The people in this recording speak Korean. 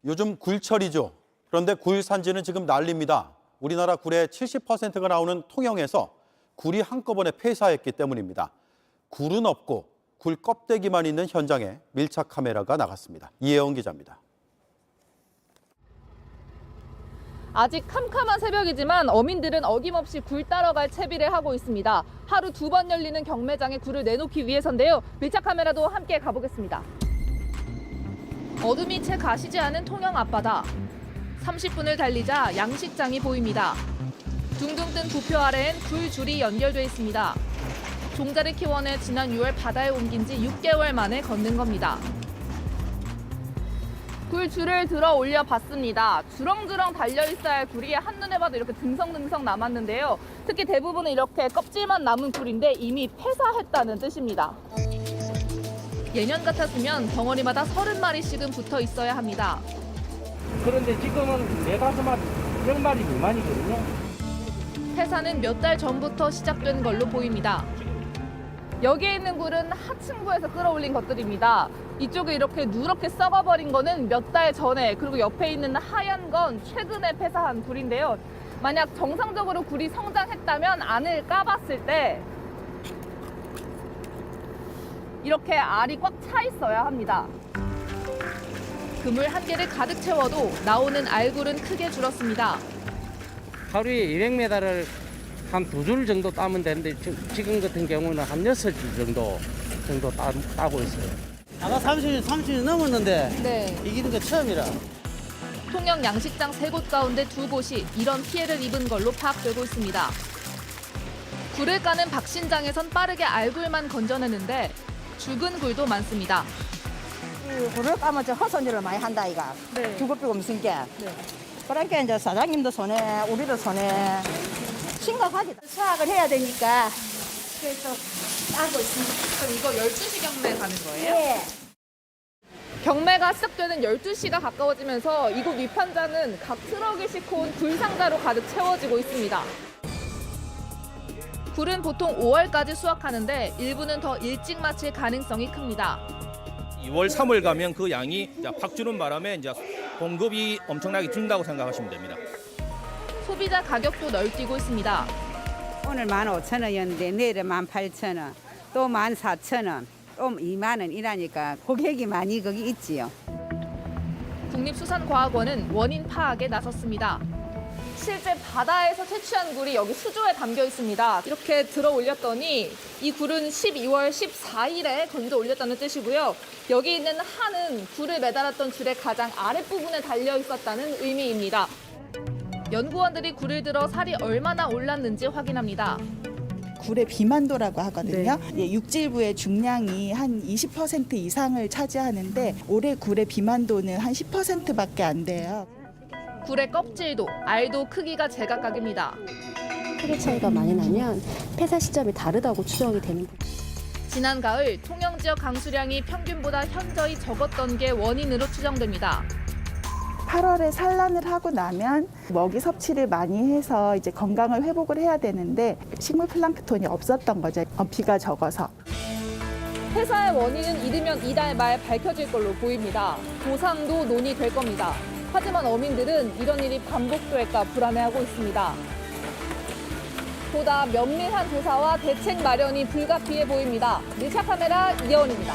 요즘 굴철이죠. 그런데 굴 산지는 지금 난립니다. 우리나라 굴의 70%가 나오는 통영에서 굴이 한꺼번에 폐사했기 때문입니다. 굴은 없고 굴 껍데기만 있는 현장에 밀착 카메라가 나갔습니다. 이혜영 기자입니다. 아직 캄캄한 새벽이지만 어민들은 어김없이 굴 따러 갈 채비를 하고 있습니다. 하루 2번 열리는 경매장에 굴을 내놓기 위해서인데요. 밀착 카메라도 함께 가보겠습니다. 어둠이 채 가시지 않은 통영 앞바다. 30분을 달리자 양식장이 보입니다. 둥둥 뜬 부표 아래엔 굴줄이 연결돼 있습니다. 종자를 키워내 지난 6월 바다에 옮긴 지 6개월 만에 걷는 겁니다. 굴줄을 들어 올려 봤습니다. 주렁주렁 달려있어야 할 굴이 한눈에 봐도 이렇게 듬성듬성 남았는데요. 특히 대부분은 이렇게 껍질만 남은 굴인데 이미 폐사했다는 뜻입니다. 예년 같았으면 덩어리마다 30마리씩은 붙어 있어야 합니다. 그런데 지금은 4-5마리, 10마리 미만이거든요. 폐사는 몇 달 전부터 시작된 걸로 보입니다. 여기에 있는 굴은 하층부에서 끌어올린 것들입니다. 이쪽에 이렇게 누렇게 썩어버린 거는 몇 달 전에, 그리고 옆에 있는 하얀 건 최근에 폐사한 굴인데요. 만약 정상적으로 굴이 성장했다면 안을 까봤을 때 이렇게 알이 꽉 차 있어야 합니다. 그물 한 개를 가득 채워도 나오는 알굴은 크게 줄었습니다. 하루에 200m를 한 2줄 정도 따면 되는데 지금 같은 경우는 한 6줄 정도 따고 있어요. 아까 30년 넘었는데 네. 이기는 게 처음이라. 통영 양식장 3곳 가운데 2곳이 이런 피해를 입은 걸로 파악되고 있습니다. 굴을 까는 박신장에선 빠르게 알굴만 건져내는데 죽은 굴도 많습니다. 굴을 까면 저 허선질을 많이 한다 이가. 네. 죽을비가 무슨 게. 네. 그러니까 이제 사장님도 손해, 우리도 손해. 심각하게 수확을 해야 되니까 그래서 따고 있습니다. 그럼 이거 12시 경매 가는 거예요? 네. 경매가 시작되는 12시가 가까워지면서 이곳 위판장은 각 트럭이 싣고 온 굴 상자로 가득 채워지고 있습니다. 굴은 보통 5월까지 수확하는데 일부는 더 일찍 마칠 가능성이 큽니다. 2월, 3월 가면 그 양이 확 주는 바람에 이제 공급이 엄청나게 준다고 생각하시면 됩니다. 소비자 가격도 널뛰고 있습니다. 오늘 15,000원이었는데 내일은 18,000원, 또 14,000원, 또 2만 원 이라니까 고객이 많이 거기 있지요. 국립수산과학원은 원인 파악에 나섰습니다. 실제 바다에서 채취한 굴이 여기 수조에 담겨 있습니다. 이렇게 들어 올렸더니 이 굴은 12월 14일에 건져 올렸다는 뜻이고요. 여기 있는 한은 굴을 매달았던 줄의 가장 아랫부분에 달려 있었다는 의미입니다. 연구원들이 굴을 들어 살이 얼마나 올랐는지 확인합니다. 굴의 비만도라고 하거든요. 예, 육질부의 중량이 한 20% 이상을 차지하는데 올해 굴의 비만도는 한 10%밖에 안 돼요. 굴의 껍질도 알도 크기가 제각각입니다. 크기 차이가 많이 나면 폐사 시점이 다르다고 추정이 되는 거죠. 지난 가을 통영 지역 강수량이 평균보다 현저히 적었던 게 원인으로 추정됩니다. 8월에 산란을 하고 나면 먹이 섭취를 많이 해서 이제 건강을 회복을 해야 되는데 식물 플랑크톤이 없었던 거죠. 비가 적어서. 폐사의 원인은 이르면 이달 말 밝혀질 걸로 보입니다. 보상도 논의될 겁니다. 하지만 어민들은 이런 일이 반복될까 불안해하고 있습니다. 보다 면밀한 조사와 대책 마련이 불가피해 보입니다. 밀착 카메라 이혜원입니다.